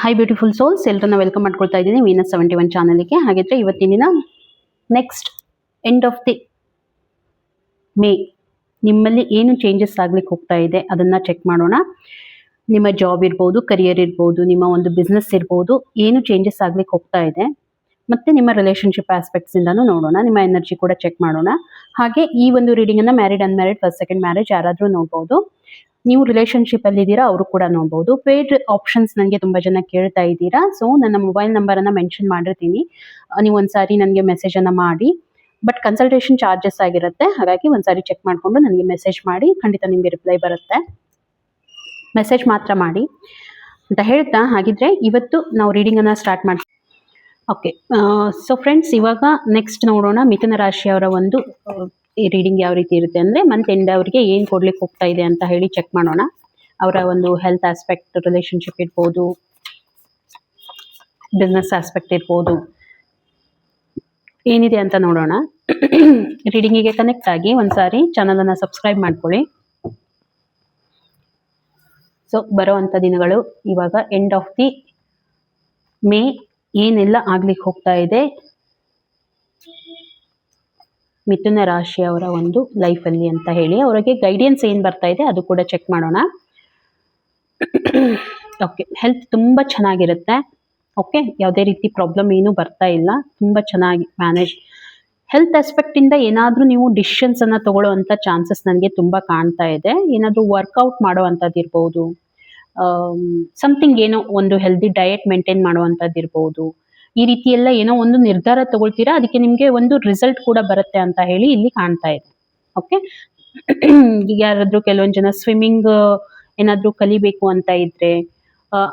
High beautiful souls, ಎಲ್ಲರನ್ನ welcome ಮಾಡ್ಕೊಳ್ತಾ ಇದ್ದೀನಿ ವೀನಸ್ 71 ಚಾನಲ್ಗೆ. ಹಾಗಿದ್ರೆ ಇವತ್ತಿನ ದಿನ next end of the May ನಿಮ್ಮಲ್ಲಿ ಏನು ಚೇಂಜಸ್ ಆಗ್ಲಿಕ್ಕೆ ಹೋಗ್ತಾ ಇದೆ ಅದನ್ನ ಚೆಕ್ ಮಾಡೋಣ. ನಿಮ್ಮ ಜಾಬ್ ಇರ್ಬೋದು, ಕರಿಯರ್ ಇರ್ಬೋದು, ನಿಮ್ಮ ಒಂದು ಬಿಸ್ನೆಸ್ ಇರ್ಬೋದು, ಏನು ಚೇಂಜಸ್ ಆಗ್ಲಿಕ್ಕೆ ಹೋಗ್ತಾ ಇದೆ, ಮತ್ತೆ ನಿಮ್ಮ ರಿಲೇಶನ್ಶಿಪ್ ಆಸ್ಪೆಕ್ಟ್ಸ್ ಇಂದಾನು ನೋಡೋಣ. ನಿಮ್ಮ ಎನರ್ಜಿ ಕೂಡ ಚೆಕ್ ಮಾಡೋಣ. ಹಾಗೆ ಈ ಒಂದು ರೀಡಿಂಗ್ ಅನ್ನ married, unmarried, first second marriage ಯಾರಾದ್ರೂ ನೋಡ್ಬೋದು. ನೀವು ರಿಲೇಶನ್ಶಿಪ್ ಅಲ್ಲಿ ಇದ್ದೀರಾ ಅವರು ಕೂಡ ನೋಡಬಹುದು. ಪೇಡ್ ಆಪ್ಷನ್ಸ್ ನನಗೆ ತುಂಬಾ ಜನ ಕೇಳ್ತಾ ಇದ್ದೀರಾ. ಸೊ ನನ್ನ ಮೊಬೈಲ್ ನಂಬರ್ ಅನ್ನ ಮೆನ್ಷನ್ ಮಾಡಿರ್ತೀನಿ, ನೀವು ಒಂದ್ಸಾರಿ ನನಗೆ ಮೆಸೇಜ್ ಅನ್ನ ಮಾಡಿ. ಬಟ್ ಕನ್ಸಲ್ಟೇಷನ್ ಚಾರ್ಜಸ್ ಆಗಿರುತ್ತೆ, ಹಾಗಾಗಿ ಒಂದ್ಸಾರಿ ಚೆಕ್ ಮಾಡಿಕೊಂಡು ನನಗೆ ಮೆಸೇಜ್ ಮಾಡಿ, ಖಂಡಿತ ನಿಮಗೆ ರಿಪ್ಲೈ ಬರುತ್ತೆ. ಮೆಸೇಜ್ ಮಾತ್ರ ಮಾಡಿ ಅಂತ ಹೇಳ್ತಾ, ಹಾಗಿದ್ರೆ ಇವತ್ತು ನಾವು ರೀಡಿಂಗ್ ಅನ್ನ ಸ್ಟಾರ್ಟ್ ಮಾಡ್ತೀವಿ. ಓಕೆ, ಸೊ ಫ್ರೆಂಡ್ಸ್, ಇವಾಗ ನೆಕ್ಸ್ಟ್ ನೋಡೋಣ ಮಿಥುನ ರಾಶಿಯವರ ಒಂದು ಈ ರೀಡಿಂಗ್ ಯಾವ ರೀತಿ ಇರುತ್ತೆ ಅಂದರೆ, ಮಂತ್ ಎಂಡ್ ಅವರಿಗೆ ಏನು ಕೊಡ್ಲಿಕ್ಕೆ ಹೋಗ್ತಾ ಇದೆ ಅಂತ ಹೇಳಿ ಚೆಕ್ ಮಾಡೋಣ. ಅವರ ಒಂದು ಹೆಲ್ತ್ ಆಸ್ಪೆಕ್ಟ್, ರಿಲೇಶನ್ಶಿಪ್ ಇರ್ಬೋದು, ಬಿಸ್ನೆಸ್ ಆಸ್ಪೆಕ್ಟ್ ಇರ್ಬೋದು, ಏನಿದೆ ಅಂತ ನೋಡೋಣ. ರೀಡಿಂಗಿಗೆ ಕನೆಕ್ಟ್ ಆಗಿ ಒಂದ್ಸಾರಿ ಚಾನಲನ್ನು ಸಬ್ಸ್ಕ್ರೈಬ್ ಮಾಡ್ಕೊಳ್ಳಿ. ಸೊ ಬರೋವಂಥ ದಿನಗಳು ಇವಾಗ ಎಂಡ್ ಆಫ್ ದಿ ಮೇ ಏನೆಲ್ಲ ಆಗ್ಲಿಕ್ಕೆ ಹೋಗ್ತಾ ಇದೆ ಮಿಥುನ ರಾಶಿಯವರ ಒಂದು ಲೈಫಲ್ಲಿ ಅಂತ ಹೇಳಿ, ಅವರಿಗೆ ಗೈಡೆನ್ಸ್ ಏನು ಬರ್ತಾ ಇದೆ ಅದು ಕೂಡ ಚೆಕ್ ಮಾಡೋಣ. ಓಕೆ, ಹೆಲ್ತ್ ತುಂಬ ಚೆನ್ನಾಗಿರುತ್ತೆ. ಓಕೆ, ಯಾವುದೇ ರೀತಿ ಪ್ರಾಬ್ಲಮ್ ಏನೂ ಬರ್ತಾ ಇಲ್ಲ, ತುಂಬ ಚೆನ್ನಾಗಿ ಮ್ಯಾನೇಜ್. ಹೆಲ್ತ್ ಆಸ್ಪೆಕ್ಟ್ ಇಂದ ಏನಾದರೂ ನೀವು ಡಿಸಿಷನ್ಸ್ ಅನ್ನ ತಗೊಳ್ಳೋವಂಥ ಚಾನ್ಸಸ್ ನನಗೆ ತುಂಬ ಕಾಣ್ತಾ ಇದೆ. ಏನಾದರೂ ವರ್ಕೌಟ್ ಮಾಡುವಂಥದ್ದು ಇರ್ಬೋದು, ಸಮಥಿಂಗ್ ಏನೋ ಒಂದು ಹೆಲ್ದಿ ಡಯಟ್ ಮೇಂಟೈನ್ ಮಾಡುವಂಥದ್ದು ಇರ್ಬೋದು. ಈ ರೀತಿ ಎಲ್ಲ ಏನೋ ಒಂದು ನಿರ್ಧಾರ ತಗೊಳ್ತೀರಾ, ಅದಕ್ಕೆ ನಿಮಗೆ ಒಂದು ರಿಸಲ್ಟ್ ಕೂಡ ಬರುತ್ತೆ ಅಂತ ಹೇಳಿ ಇಲ್ಲಿ ಕಾಣ್ತಾ ಇದೆ. ಓಕೆ, ಯಾರಾದ್ರೂ ಕೆಲವೊಂದು ಜನ ಸ್ವಿಮ್ಮಿಂಗ್ ಏನಾದ್ರೂ ಕಲಿಬೇಕು ಅಂತ ಇದ್ರೆ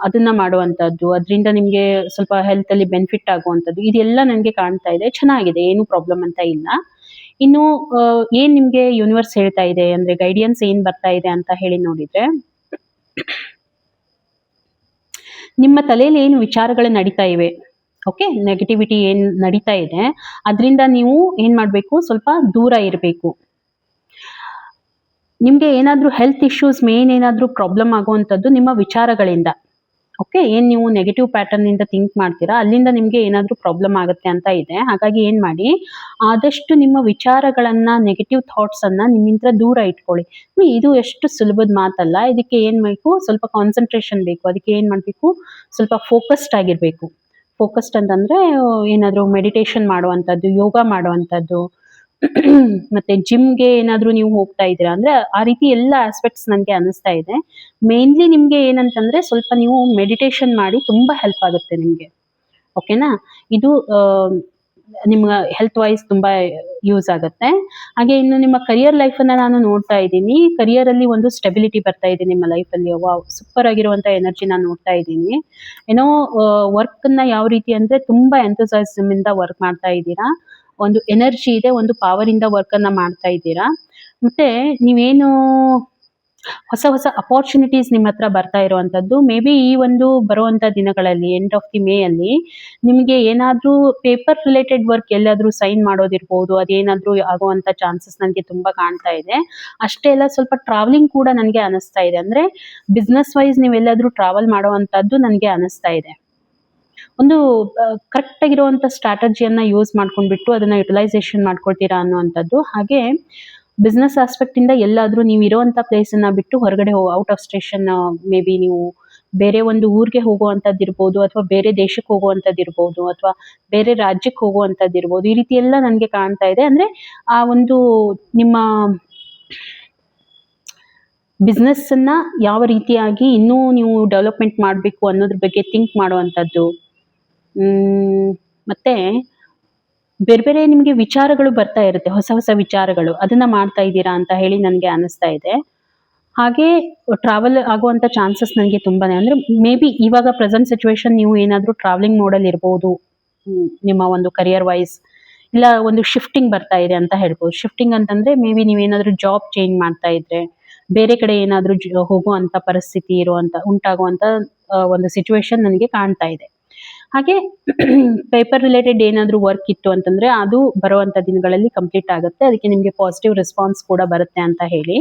ಅದನ್ನ ಮಾಡುವಂಥದ್ದು, ಅದರಿಂದ ನಿಮಗೆ ಸ್ವಲ್ಪ ಹೆಲ್ತ್ ಅಲ್ಲಿ ಬೆನಿಫಿಟ್ ಆಗುವಂಥದ್ದು, ಇದೆಲ್ಲ ನನಗೆ ಕಾಣ್ತಾ ಇದೆ. ಚೆನ್ನಾಗಿದೆ, ಏನು ಪ್ರಾಬ್ಲಮ್ ಅಂತ ಇಲ್ಲ. ಇನ್ನು ಏನ್ ನಿಮ್ಗೆ ಯೂನಿವರ್ಸ್ ಹೇಳ್ತಾ ಇದೆ ಅಂದ್ರೆ, ಗೈಡೆನ್ಸ್ ಏನ್ ಬರ್ತಾ ಇದೆ ಅಂತ ಹೇಳಿ ನೋಡಿದ್ರೆ, ನಿಮ್ಮ ತಲೆಯಲ್ಲಿ ಏನು ವಿಚಾರಗಳು ನಡೀತಾ ಇವೆ, ಓಕೆ, ನೆಗೆಟಿವಿಟಿ ಏನ್ ನಡೀತಾ ಇದೆ ಅದರಿಂದ ನೀವು ಏನ್ ಮಾಡ್ಬೇಕು, ಸ್ವಲ್ಪ ದೂರ ಇರಬೇಕು. ನಿಮ್ಗೆ ಏನಾದ್ರೂ ಹೆಲ್ತ್ ಇಶ್ಯೂಸ್, ಮೇನ್ ಏನಾದ್ರೂ ಪ್ರಾಬ್ಲಮ್ ಆಗುವಂಥದ್ದು ನಿಮ್ಮ ವಿಚಾರಗಳಿಂದ. ಓಕೆ, ಏನ್ ನೀವು ನೆಗೆಟಿವ್ ಪ್ಯಾಟರ್ನ್ ಇಂದ ಥಿಂಕ್ ಮಾಡ್ತೀರಾ, ಅಲ್ಲಿಂದ ನಿಮ್ಗೆ ಏನಾದ್ರೂ ಪ್ರಾಬ್ಲಮ್ ಆಗುತ್ತೆ ಅಂತ ಇದೆ. ಹಾಗಾಗಿ ಏನ್ ಮಾಡಿ, ಆದಷ್ಟು ನಿಮ್ಮ ವಿಚಾರಗಳನ್ನ, ನೆಗೆಟಿವ್ ಥಾಟ್ಸ್ ಅನ್ನ ನಿಮ್ಮಿಂದ ದೂರ ಇಟ್ಕೊಳ್ಳಿ. ಇದು ಎಷ್ಟು ಸುಲಭದ ಮಾತಲ್ಲ. ಇದಕ್ಕೆ ಏನ್ ಬೇಕು, ಸ್ವಲ್ಪ ಕಾನ್ಸಂಟ್ರೇಷನ್ ಬೇಕು. ಅದಕ್ಕೆ ಏನ್ ಮಾಡ್ಬೇಕು, ಸ್ವಲ್ಪ ಫೋಕಸ್ಡ್ ಆಗಿರ್ಬೇಕು. ಫೋಕಸ್ಡ್ ಅಂತಂದ್ರೆ ಏನಾದ್ರೂ ಮೆಡಿಟೇಷನ್ ಮಾಡುವಂಥದ್ದು, ಯೋಗ ಮಾಡುವಂಥದ್ದು, ಮತ್ತೆ ಜಿಮ್ಗೆ ಏನಾದ್ರೂ ನೀವು ಹೋಗ್ತಾ ಇದ್ದೀರಾ ಅಂದ್ರೆ ಆ ರೀತಿ ಎಲ್ಲ ಆಸ್ಪೆಕ್ಟ್ಸ್ ನನಗೆ ಅನಿಸ್ತಾ ಇದೆ. ಮೇನ್ಲಿ ನಿಮ್ಗೆ ಏನಂತಂದ್ರೆ, ಸ್ವಲ್ಪ ನೀವು ಮೆಡಿಟೇಷನ್ ಮಾಡಿ, ತುಂಬಾ ಹೆಲ್ಪ್ ಆಗುತ್ತೆ ನಿಮ್ಗೆ. ಓಕೆನಾ, ಇದು ನಿಮ್ಮ ಹೆಲ್ತ್ ವೈಸ್ ತುಂಬಾ ಯೂಸ್ ಆಗುತ್ತೆ. ಹಾಗೆ ಇನ್ನು ನಿಮ್ಮ ಕರಿಯರ್ ಲೈಫ್ ಅನ್ನ ನಾನು ನೋಡ್ತಾ ಇದ್ದೀನಿ. ಕರಿಯರ್ ಅಲ್ಲಿ ಒಂದು ಸ್ಟೆಬಿಲಿಟಿ ಬರ್ತಾ ಇದೆ ನಿಮ್ಮ ಲೈಫ್ ಅಲ್ಲಿ. ವಾವ್, ಸೂಪರ್ ಆಗಿರುವಂತ ಎನರ್ಜಿ ನಾನು ನೋಡ್ತಾ ಇದ್ದೀನಿ. ಏನೋ ವರ್ಕ್ ನ ಯಾವ ರೀತಿ ಅಂದ್ರೆ, ತುಂಬಾ ಎಂಥೂಸಿಯಾಸಮ್ ಇಂದ ವರ್ಕ್ ಮಾಡ್ತಾ ಇದ್ದೀರಾ. ಒಂದು ಎನರ್ಜಿ ಇದೆ, ಒಂದು ಪವರ್ ಇಂದ ವರ್ಕ್ ಅನ್ನ ಮಾಡ್ತಾ ಇದ್ದೀರಾ. ಮತ್ತೆ ನೀವೇನು ಹೊಸ ಹೊಸ ಅಪಾರ್ಚುನಿಟೀಸ್ ನಿಮ್ಮ ಹತ್ರ ಬರ್ತಾ ಇರುವಂತದ್ದು. ಮೇ ಬಿ ಈ ಒಂದು ಬರುವಂತ ದಿನಗಳಲ್ಲಿ, ಎಂಡ್ ಆಫ್ ದಿ ಮೇ ಅಲ್ಲಿ ನಿಮಗೆ ಏನಾದ್ರೂ ಪೇಪರ್ ರಿಲೇಟೆಡ್ ವರ್ಕ್ ಎಲ್ಲಾದ್ರೂ ಸೈನ್ ಮಾಡೋದಿರ್ಬೋದು, ಅದೇನಾದ್ರೂ ಆಗುವಂತ ಚಾನ್ಸಸ್ ನನಗೆ ತುಂಬಾ ಕಾಣ್ತಾ ಇದೆ. ಅಷ್ಟೇ ಅಲ್ಲ, ಸ್ವಲ್ಪ ಟ್ರಾವೆಲಿಂಗ್ ಕೂಡ ನನಗೆ ಅನಿಸ್ತಾ ಇದೆ. ಅಂದ್ರೆ ಬಿಸ್ನೆಸ್ ವೈಸ್ ನೀವೆಲ್ಲಾದ್ರೂ ಟ್ರಾವೆಲ್ ಮಾಡುವಂತದ್ದು ನನಗೆ ಅನಿಸ್ತಾ ಇದೆ. ಒಂದು ಕರೆಕ್ಟ್ ಆಗಿರುವಂತ ಸ್ಟ್ರಾಟಜಿಯನ್ನ ಯೂಸ್ ಮಾಡ್ಕೊಂಡ್ಬಿಟ್ಟು ಅದನ್ನ ಯುಟಿಲೈಸೇಷನ್ ಮಾಡ್ಕೊಳ್ತೀರಾ ಅನ್ನುವಂಥದ್ದು. ಹಾಗೆ ಬಿಸ್ನೆಸ್ ಆಸ್ಪೆಕ್ಟ್ ಇಂದ ಎಲ್ಲಾದ್ರೂ ನೀವು ಇರುವಂತ ಪ್ಲೇಸ್ ಅನ್ನ ಬಿಟ್ಟು ಹೊರಗಡೆ out of station, may be ನೀವು ಬೇರೆ ಒಂದು ಊರಿಗೆ ಹೋಗುವಂಥದ್ದು ಇರ್ಬೋದು, ಅಥವಾ ಬೇರೆ ದೇಶಕ್ಕೆ ಹೋಗುವಂಥದ್ದು ಇರ್ಬೋದು, ಅಥವಾ ಬೇರೆ ರಾಜ್ಯಕ್ಕೆ ಹೋಗುವಂಥದ್ದು ಇರ್ಬೋದು. ಈ ರೀತಿ ಎಲ್ಲ ನನಗೆ ಕಾಣ್ತಾ ಇದೆ. ಅಂದ್ರೆ ಆ ಒಂದು ನಿಮ್ಮ ಬಿಸ್ನೆಸ್ ಅನ್ನ ಯಾವ ರೀತಿಯಾಗಿ ಇನ್ನೂ ನೀವು ಡೆವಲಪ್ಮೆಂಟ್ ಮಾಡಬೇಕು ಅನ್ನೋದ್ರ ಬಗ್ಗೆ ಥಿಂಕ್ ಮಾಡುವಂಥದ್ದು. ಮತ್ತೆ ಬೇರೆ ಬೇರೆ ನಿಮಗೆ ವಿಚಾರಗಳು ಬರ್ತಾ ಇರುತ್ತೆ, ಹೊಸ ಹೊಸ ವಿಚಾರಗಳು, ಅದನ್ನ ಮಾಡ್ತಾ ಇದ್ದೀರಾ ಅಂತ ಹೇಳಿ ನನಗೆ ಅನಿಸ್ತಾ ಇದೆ. ಹಾಗೆ ಟ್ರಾವೆಲ್ ಆಗುವಂತ ಚಾನ್ಸಸ್ ನನಗೆ ತುಂಬಾನೇ, ಅಂದ್ರೆ ಮೇ ಬಿ ಇವಾಗ ಪ್ರೆಸೆಂಟ್ ಸಿಚುವೇಶನ್ ನೀವು ಏನಾದ್ರೂ ಟ್ರಾವೆಲಿಂಗ್ ಮೋಡಲ್ಲಿ ಇರ್ಬೋದು. ನಿಮ್ಮ ಒಂದು ಕರಿಯರ್ ವೈಸ್ ಇಲ್ಲ ಒಂದು ಶಿಫ್ಟಿಂಗ್ ಬರ್ತಾ ಇದೆ ಅಂತ ಹೇಳ್ಬೋದು. ಶಿಫ್ಟಿಂಗ್ ಅಂತಂದ್ರೆ ಮೇ ಬಿ ನೀವೇನಾದ್ರೂ ಜಾಬ್ ಚೇಂಜ್ ಮಾಡ್ತಾ ಇದ್ರೆ, ಬೇರೆ ಕಡೆ ಏನಾದ್ರೂ ಹೋಗುವಂತ ಪರಿಸ್ಥಿತಿ ಉಂಟಾಗುವಂತ ಒಂದು ಸಿಚುವೇಶನ್ ನನಗೆ ಕಾಣ್ತಾ ಇದೆ. ಹಾಗೆ ಪೇಪರ್ ರಿಲೇಟೆಡ್ ಏನಾದ್ರೂ ವರ್ಕ್ ಇತ್ತು ಅಂತಂದ್ರೆ ಅದು ಬರುವಂತ ದಿನಗಳಲ್ಲಿ ಕಂಪ್ಲೀಟ್ ಆಗುತ್ತೆ. ಅದಕ್ಕೆ ನಿಮ್ಗೆ ಪಾಸಿಟಿವ್ ರೆಸ್ಪಾನ್ಸ್ ಕೂಡ ಬರುತ್ತೆ ಅಂತ ಹೇಳಿ.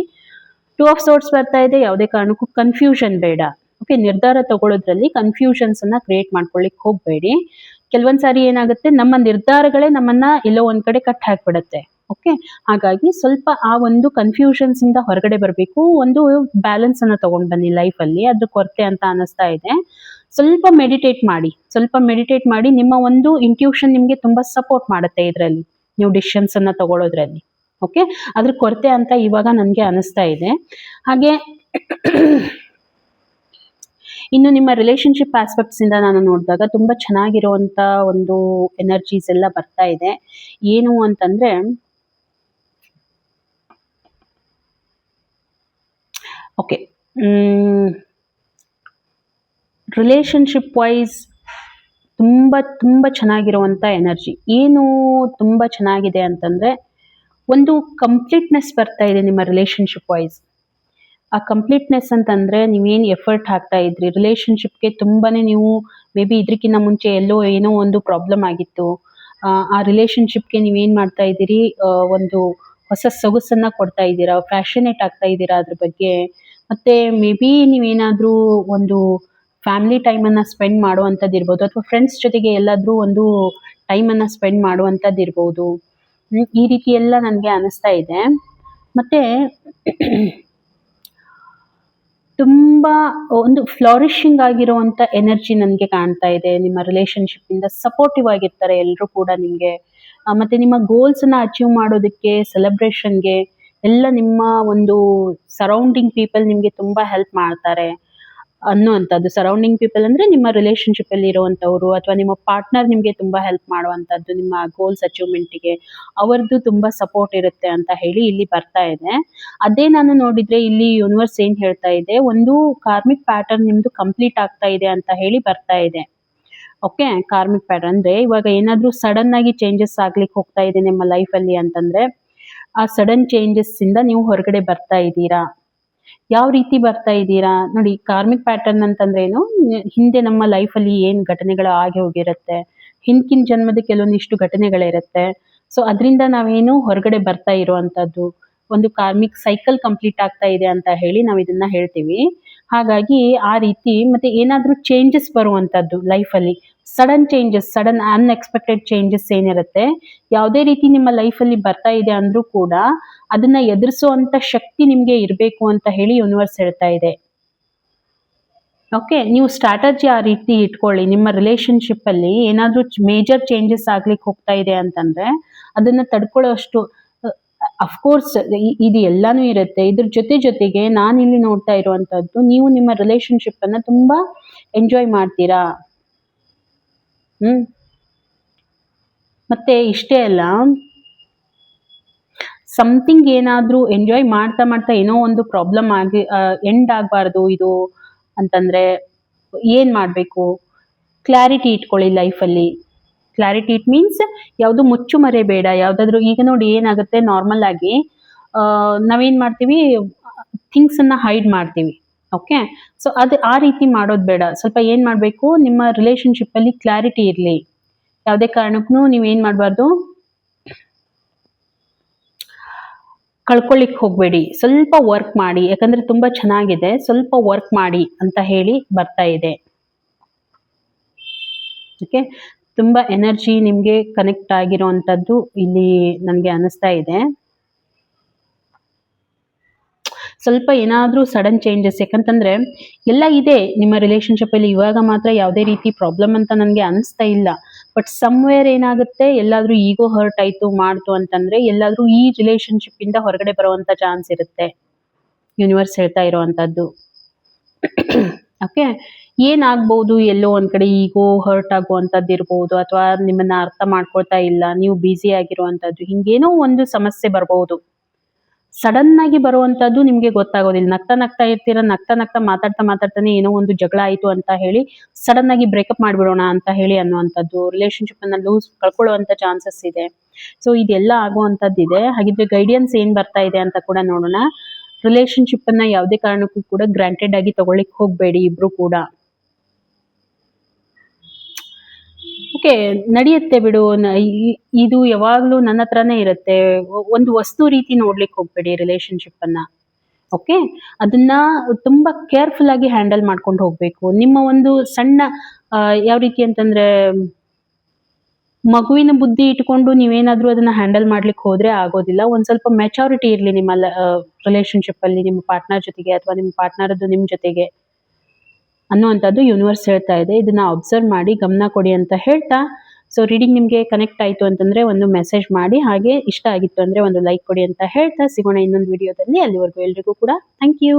2 ಆಫ್ ಸೋರ್ಟ್ಸ್ ಬರ್ತಾ ಇದೆ. ಯಾವುದೇ ಕಾರಣಕ್ಕೂ ಕನ್ಫ್ಯೂಷನ್ ಬೇಡ. ಓಕೆ, ನಿರ್ಧಾರ ತಗೊಳ್ಳೋದ್ರಲ್ಲಿ ಕನ್ಫ್ಯೂಷನ್ಸ್ ಅನ್ನ ಕ್ರಿಯೇಟ್ ಮಾಡ್ಕೊಳ್ಳಿಕ್ ಹೋಗ್ಬೇಡಿ. ಕೆಲವೊಂದ್ ಸಾರಿ ಏನಾಗುತ್ತೆ, ನಮ್ಮ ನಿರ್ಧಾರಗಳೇ ನಮ್ಮನ್ನ ಎಲ್ಲೋ ಒಂದ್ ಕಡೆ ಕಟ್ ಹಾಕ್ಬಿಡತ್ತೆ. ಓಕೆ, ಹಾಗಾಗಿ ಸ್ವಲ್ಪ ಆ ಒಂದು ಕನ್ಫ್ಯೂಷನ್ಸ್ ಇಂದ ಹೊರಗಡೆ ಬರಬೇಕು. ಒಂದು ಬ್ಯಾಲೆನ್ಸ್ ಅನ್ನ ತಗೊಂಡ್ ಬನ್ನಿ ಲೈಫ್ ಅಲ್ಲಿ, ಅದ್ರ ಕೊರತೆ ಅಂತ ಅನಿಸ್ತಾ ಇದೆ. ಸ್ವಲ್ಪ ಮೆಡಿಟೇಟ್ ಮಾಡಿ ನಿಮ್ಮ ಒಂದು ಇಂಟ್ಯೂಷನ್ ನಿಮ್ಗೆ ತುಂಬಾ ಸಪೋರ್ಟ್ ಮಾಡುತ್ತೆ ಇದರಲ್ಲಿ, ನೀವು ಡಿಸಿಷನ್ಸ್ ಅನ್ನ ತಗೊಳ್ಳೋದ್ರಲ್ಲಿ. ಓಕೆ, ಅದ್ರ ಕೊರತೆ ಅಂತ ಇವಾಗ ನನ್ಗೆ ಅನಿಸ್ತಾ ಇದೆ. ಹಾಗೆ ಇನ್ನು ನಿಮ್ಮ ರಿಲೇಶನ್ಶಿಪ್ ಆಸ್ಪೆಕ್ಟ್ಸ್ ಇಂದ ನಾನು ನೋಡಿದಾಗ ತುಂಬಾ ಚೆನ್ನಾಗಿರುವಂತ ಒಂದು ಎನರ್ಜೀಸ್ ಎಲ್ಲ ಬರ್ತಾ ಇದೆ. ಏನು ಅಂತಂದ್ರೆ, ಓಕೆ, ರಿಲೇಶನ್ಶಿಪ್ ವೈಸ್ ತುಂಬಾ ಚೆನ್ನಾಗಿರುವಂತ ಎನರ್ಜಿ. ಏನು ತುಂಬಾ ಚೆನ್ನಾಗಿದೆ ಅಂತಂದ್ರೆ, ಒಂದು ಕಂಪ್ಲೀಟ್ನೆಸ್ ಬರ್ತಾ ಇದೆ ನಿಮ್ಮ ರಿಲೇಶನ್ಶಿಪ್ ವೈಸ್. ಆ ಕಂಪ್ಲೀಟ್ನೆಸ್ ಅಂತಂದ್ರೆ, ನೀವೇನು ಎಫರ್ಟ್ ಹಾಕ್ತಾ ಇದ್ರಿ ರಿಲೇಶನ್ಶಿಪ್ಗೆ, ತುಂಬಾನೇ ನೀವು ಮೇ ಬಿ ಇದ್ರಕ್ಕಿಂತ ಮುಂಚೆ ಎಲ್ಲೋ ಏನೋ ಒಂದು ಪ್ರಾಬ್ಲಮ್ ಆಗಿತ್ತು. ಆ ರಿಲೇಶನ್ಶಿಪ್ಗೆ ನೀವೇನ್ ಮಾಡ್ತಾ ಇದ್ದೀರಿ, ಒಂದು ಹೊಸ ಸೊಗಸನ್ನ ಕೊಡ್ತಾ ಇದ್ದೀರಾ, ಪ್ಯಾಷನೇಟ್ ಆಗ್ತಾ ಇದ್ದೀರಾ ಅದ್ರ ಬಗ್ಗೆ. ಮತ್ತೆ ಮೇ ಬಿ ನೀವೇನಾದ್ರೂ ಒಂದು ಫ್ಯಾಮಿಲಿ ಟೈಮ್ ಅನ್ನ ಸ್ಪೆಂಡ್ ಮಾಡುವಂಥದ್ದು ಇರ್ಬೋದು, ಅಥವಾ ಫ್ರೆಂಡ್ಸ್ ಜೊತೆಗೆ ಎಲ್ಲಾದ್ರೂ ಒಂದು ಟೈಮ್ ಅನ್ನ ಸ್ಪೆಂಡ್ ಮಾಡುವಂಥದ್ದು ಇರ್ಬೋದು. ಈ ರೀತಿ ಎಲ್ಲ ನನಗೆ ಅನಿಸ್ತಾ ಇದೆ. ಮತ್ತೆ ತುಂಬಾ ಒಂದು ಫ್ಲಾರಿಶಿಂಗ್ ಆಗಿರುವಂತ ಎನರ್ಜಿ ನನಗೆ ಕಾಣ್ತಾ ಇದೆ. ನಿಮ್ಮ ರಿಲೇಶನ್ಶಿಪ್ ಇಂದ ಸಪೋರ್ಟಿವ್ ಆಗಿರ್ತಾರೆ ಎಲ್ಲರೂ ಕೂಡ ನಿಮ್ಗೆ. ಮತ್ತೆ ನಿಮ್ಮ ಗೋಲ್ಸ್ ನ ಅಚೀವ್ ಮಾಡೋದಕ್ಕೆ, ಸೆಲೆಬ್ರೇಷನ್ಗೆ ಎಲ್ಲ ನಿಮ್ಮ ಒಂದು ಸರೌಂಡಿಂಗ್ ಪೀಪಲ್ ನಿಮ್ಗೆ ತುಂಬಾ ಹೆಲ್ಪ್ ಮಾಡ್ತಾರೆ ಅನ್ನುವಂಥದ್ದು. ಸರೌಂಡಿಂಗ್ ಪೀಪಲ್ ಅಂದ್ರೆ ನಿಮ್ಮ ರಿಲೇಶನ್ಶಿಪ್ ಅಲ್ಲಿ ಇರುವಂತವ್ರು, ಅಥವಾ ನಿಮ್ಮ ಪಾರ್ಟ್ನರ್ ನಿಮ್ಗೆ ತುಂಬಾ ಹೆಲ್ಪ್ ಮಾಡುವಂತದ್ದು ನಿಮ್ಮ ಗೋಲ್ಸ್ ಅಚೀವ್ಮೆಂಟ್ಗೆ. ಅವರದ್ದು ತುಂಬಾ ಸಪೋರ್ಟ್ ಇರುತ್ತೆ ಅಂತ ಹೇಳಿ ಇಲ್ಲಿ ಬರ್ತಾ ಇದೆ. ಅದೇ ನಾನು ನೋಡಿದ್ರೆ ಇಲ್ಲಿ ಯೂನಿವರ್ಸ್ ಏನ್ ಹೇಳ್ತಾ ಇದೆ, ಒಂದು ಕಾರ್ಮಿಕ್ ಪ್ಯಾಟರ್ನ್ ನಿಮ್ದು ಕಂಪ್ಲೀಟ್ ಆಗ್ತಾ ಇದೆ ಅಂತ ಹೇಳಿ ಬರ್ತಾ ಇದೆ. ಓಕೆ, ಕಾರ್ಮಿಕ್ ಪ್ಯಾಟರ್ನ್ ಅಂದ್ರೆ ಇವಾಗ ಏನಾದ್ರೂ ಸಡನ್ ಆಗಿ ಚೇಂಜಸ್ ಆಗ್ಲಿಕ್ಕೆ ಹೋಗ್ತಾ ಇದೆ ನಿಮ್ಮ ಲೈಫ್ ಅಲ್ಲಿ ಅಂತಂದ್ರೆ, ಆ ಸಡನ್ ಚೇಂಜಸ್ ಇಂದ ನೀವು ಹೊರಗಡೆ ಬರ್ತಾ ಇದ್ದೀರಾ. ಯಾವ ರೀತಿ ಬರ್ತಾ ಇದ್ದೀರಾ ನೋಡಿ, ಕಾರ್ಮಿಕ್ ಪ್ಯಾಟರ್ನ್ ಅಂತಂದ್ರೆ ಏನು, ಹಿಂದೆ ನಮ್ಮ ಲೈಫ್ ಅಲ್ಲಿ ಏನ್ ಘಟನೆಗಳು ಆಗಿ ಹೋಗಿರುತ್ತೆ, ಹಿಂದಿನ ಜನ್ಮದ ಕೆಲವೊಂದಿಷ್ಟು ಘಟನೆಗಳಿರುತ್ತೆ. ಸೊ ಅದರಿಂದ ನಾವೇನು ಹೊರಗಡೆ ಬರ್ತಾ ಇರುವಂತದ್ದು, ಒಂದು ಕಾರ್ಮಿಕ್ ಸೈಕಲ್ ಕಂಪ್ಲೀಟ್ ಆಗ್ತಾ ಇದೆ ಅಂತ ಹೇಳಿ ನಾವು ಇದನ್ನ ಹೇಳ್ತೀವಿ. ಹಾಗಾಗಿ ಆ ರೀತಿ ಮತ್ತೆ ಏನಾದ್ರೂ ಚೇಂಜಸ್ ಬರುವಂತದ್ದು ಲೈಫ್ ಅಲ್ಲಿ, sudden changes, sudden unexpected changes ಏನಿರುತ್ತೆ, ಯಾವುದೇ ರೀತಿ ನಿಮ್ಮ ಲೈಫ್ ಅಲ್ಲಿ ಬರ್ತಾ ಇದೆ ಅಂದ್ರೂ ಕೂಡ ಅದನ್ನ ಎದುರಿಸುವಂತ ಶಕ್ತಿ ನಿಮ್ಗೆ ಇರಬೇಕು ಅಂತ ಹೇಳಿ ಯೂನಿವರ್ಸ್ ಹೇಳ್ತಾ ಇದೆ. ಓಕೆ, ನೀವು ಸ್ಟ್ರಾಟಜಿ ಆ ರೀತಿ ಇಟ್ಕೊಳ್ಳಿ. ನಿಮ್ಮ ರಿಲೇಶನ್ಶಿಪ್ ಅಲ್ಲಿ ಏನಾದ್ರೂ ಮೇಜರ್ ಚೇಂಜಸ್ ಆಗ್ಲಿಕ್ಕೆ ಹೋಗ್ತಾ ಇದೆ ಅಂತಂದ್ರೆ ಅದನ್ನ ತಡ್ಕೊಳ್ಳೋ ಅಷ್ಟು, ಅಫ್ಕೋರ್ಸ್ ಇದು ಎಲ್ಲಾನು ಇರುತ್ತೆ. ಇದ್ರ ಜೊತೆಗೆ ನಾನು ಇಲ್ಲಿ ನೋಡ್ತಾ ಇರುವಂತದ್ದು, ನೀವು ನಿಮ್ಮ ರಿಲೇಶನ್ಶಿಪ್ ಅನ್ನ ತುಂಬಾ ಎಂಜಾಯ್ ಮಾಡ್ತೀರಾ. ಮತ್ತೆ ಇಷ್ಟೇ ಅಲ್ಲ, ಸಮಥಿಂಗ್ ಏನಾದ್ರೂ ಎಂಜಾಯ್ ಮಾಡ್ತಾ ಏನೋ ಒಂದು ಪ್ರಾಬ್ಲಮ್ ಆಗಿ ಎಂಡ್ ಆಗಬಾರ್ದು ಇದು ಅಂತಂದ್ರೆ ಏನ್ ಮಾಡ್ಬೇಕು, ಕ್ಲಾರಿಟಿ ಇಟ್ಕೊಳ್ಳಿ ಲೈಫಲ್ಲಿ. ಕ್ಲಾರಿಟಿ ಇಟ್ ಮೀನ್ಸ್ ಯಾವುದು ಮುಚ್ಚು ಮರೆ ಬೇಡ. ಯಾವ್ದಾದ್ರು ಈಗ ನೋಡಿ ಏನಾಗುತ್ತೆ, ನಾರ್ಮಲ್ ಆಗಿ ನಾವೇನ್ ಮಾಡ್ತೀವಿ, ಥಿಂಗ್ಸ್ ಅನ್ನ ಹೈಡ್ ಮಾಡ್ತೀವಿ. ಓಕೆ, ಸೊ ಅದು ಆ ರೀತಿ ಮಾಡೋದು ಬೇಡ. ಸ್ವಲ್ಪ ಏನ್ ಮಾಡ್ಬೇಕು, ನಿಮ್ಮ ರಿಲೇಶನ್ಶಿಪ್ ಅಲ್ಲಿ ಕ್ಲಾರಿಟಿ ಇರ್ಲಿ. ಯಾವುದೇ ಕಾರಣಕ್ಕೂ ನೀವೇನ್ ಮಾಡಬಾರ್ದು, ಕಳ್ಕೊಳ್ಳಿಕ್ ಹೋಗ್ಬೇಡಿ. ಸ್ವಲ್ಪ ವರ್ಕ್ ಮಾಡಿ, ಯಾಕಂದ್ರೆ ತುಂಬಾ ಚೆನ್ನಾಗಿದೆ, ಸ್ವಲ್ಪ ವರ್ಕ್ ಮಾಡಿ ಅಂತ ಹೇಳಿ ಬರ್ತಾ ಇದೆ. ಓಕೆ, ತುಂಬಾ ಎನರ್ಜಿ ನಿಮ್ಗೆ ಕನೆಕ್ಟ್ ಆಗಿರುವಂತದ್ದು ಇಲ್ಲಿ ನನಗೆ ಅನಿಸ್ತಾ ಇದೆ. ಸ್ವಲ್ಪ ಏನಾದ್ರೂ ಸಡನ್ ಚೇಂಜಸ್, ಯಾಕಂತಂದ್ರೆ ಎಲ್ಲ ಇದೆ ನಿಮ್ಮ ರಿಲೇಶನ್ಶಿಪ್ ಅಲ್ಲಿ, ಇವಾಗ ಮಾತ್ರ ಯಾವುದೇ ರೀತಿ ಪ್ರಾಬ್ಲಮ್ ಅಂತ ನನಗೆ ಅನಿಸ್ತಾ ಇಲ್ಲ. ಬಟ್ ಸಮ್ವೇರ್ ಏನಾಗುತ್ತೆ, ಎಲ್ಲಾದ್ರೂ ಈಗೋ ಹರ್ಟ್ ಆಯ್ತು ಮಾಡ್ತು ಅಂತಂದ್ರೆ ಎಲ್ಲಾದ್ರೂ ಈ ರಿಲೇಶನ್ಶಿಪ್ ಇಂದ ಹೊರಗಡೆ ಬರುವಂತ ಚಾನ್ಸ್ ಇರುತ್ತೆ, ಯೂನಿವರ್ಸ್ ಹೇಳ್ತಾ ಇರುವಂತದ್ದು. ಓಕೆ, ಏನಾಗ್ಬಹುದು, ಎಲ್ಲೋ ಒಂದ್ ಕಡೆ ಈಗೋ ಹರ್ಟ್ ಆಗುವಂತದ್ದು ಇರ್ಬೋದು, ಅಥವಾ ನಿಮ್ಮನ್ನ ಅರ್ಥ ಮಾಡ್ಕೊಳ್ತಾ ಇಲ್ಲ, ನೀವು ಬ್ಯುಸಿ ಆಗಿರುವಂತದ್ದು, ಹಿಂಗೇನೋ ಒಂದು ಸಮಸ್ಯೆ ಬರ್ಬಹುದು. ಸಡನ್ ಆಗಿ ಬರುವಂತದ್ದು ನಿಮ್ಗೆ ಗೊತ್ತಾಗೋದಿಲ್ಲ. ನಗ್ತಾ ಇರ್ತೀರಾ, ನಗ್ತಾ ಮಾತಾಡ್ತಾನೆ ಏನೋ ಒಂದು ಜಗಳ ಆಯ್ತು ಅಂತ ಹೇಳಿ ಸಡನ್ ಆಗಿ ಬ್ರೇಕಪ್ ಮಾಡ್ಬಿಡೋಣ ಅಂತ ಹೇಳಿ ಅನ್ನುವಂಥದ್ದು, ರಿಲೇಶನ್ಶಿಪ್ ಅನ್ನ ಕಳ್ಕೊಳ್ಳುವಂತ ಚಾನ್ಸಸ್ ಇದೆ. ಸೊ ಇದೆಲ್ಲ ಆಗುವಂತದ್ದು ಇದೆ. ಹಾಗಿದ್ರೆ ಗೈಡೆನ್ಸ್ ಏನ್ ಬರ್ತಾ ಇದೆ ಅಂತ ಕೂಡ ನೋಡೋಣ. ರಿಲೇಶನ್ಶಿಪ್ ಅನ್ನ ಯಾವುದೇ ಕಾರಣಕ್ಕೂ ಕೂಡ ಗ್ರಾಂಟೆಡ್ ಆಗಿ ತಗೊಳ್ಳಿಕ್ ಹೋಗ್ಬೇಡಿ ಇಬ್ರು ಕೂಡ. ಓಕೆ, ನಡೆಯುತ್ತೆ ಬಿಡು, ಇದು ಯಾವಾಗ್ಲೂ ನನ್ನ ಹತ್ರನೇ ಇರುತ್ತೆ. ಒಂದು ವಸ್ತು ರೀತಿ ನೋಡ್ಲಿಕ್ಕೆ ಹೋಗ್ಬೇಡಿ ರಿಲೇಶನ್ಶಿಪ್ ಅನ್ನ. ಓಕೆ, ಅದನ್ನ ತುಂಬಾ ಕೇರ್ಫುಲ್ ಆಗಿ ಹ್ಯಾಂಡಲ್ ಮಾಡ್ಕೊಂಡು ಹೋಗ್ಬೇಕು. ನಿಮ್ಮ ಒಂದು ಸಣ್ಣ ಯಾವ ರೀತಿ ಅಂತಂದ್ರೆ ಮಗುವಿನ ಬುದ್ಧಿ ಇಟ್ಕೊಂಡು ನೀವೇನಾದ್ರೂ ಅದನ್ನ ಹ್ಯಾಂಡಲ್ ಮಾಡ್ಲಿಕ್ಕೆ ಹೋದ್ರೆ ಆಗೋದಿಲ್ಲ. ಒಂದ್ ಸ್ವಲ್ಪ ಮೆಚುರಿಟಿ ಇರ್ಲಿ ನಿಮ್ಮ ರಿಲೇಶನ್ಶಿಪ್ ಅಲ್ಲಿ ನಿಮ್ಮ ಪಾರ್ಟ್ನರ್ ಜೊತೆಗೆ ಅಥವಾ ನಿಮ್ಮ ಪಾರ್ಟ್ನರ್ದು ನಿಮ್ ಜೊತೆಗೆ ಅನ್ನುವಂಥದ್ದು ಯೂನಿವರ್ಸ್ ಹೇಳ್ತಾ ಇದೆ. ಇದನ್ನ ಅಬ್ಸರ್ವ್ ಮಾಡಿ ಗಮನ ಕೊಡಿ ಅಂತ ಹೇಳ್ತಾ, ಸೊ ರೀಡಿಂಗ್ ನಿಮ್ಗೆ ಕನೆಕ್ಟ್ ಆಯ್ತು ಅಂತಂದ್ರೆ ಒಂದು ಮೆಸೇಜ್ ಮಾಡಿ, ಹಾಗೆ ಇಷ್ಟ ಆಗಿತ್ತು ಅಂದ್ರೆ ಒಂದು ಲೈಕ್ ಕೊಡಿ ಅಂತ ಹೇಳ್ತಾ ಸಿಗೋಣ ಇನ್ನೊಂದು ವಿಡಿಯೋದಲ್ಲಿ. ಅಲ್ಲಿವರೆಗೂ ಎಲ್ರಿಗೂ ಕೂಡ ಥ್ಯಾಂಕ್ ಯು.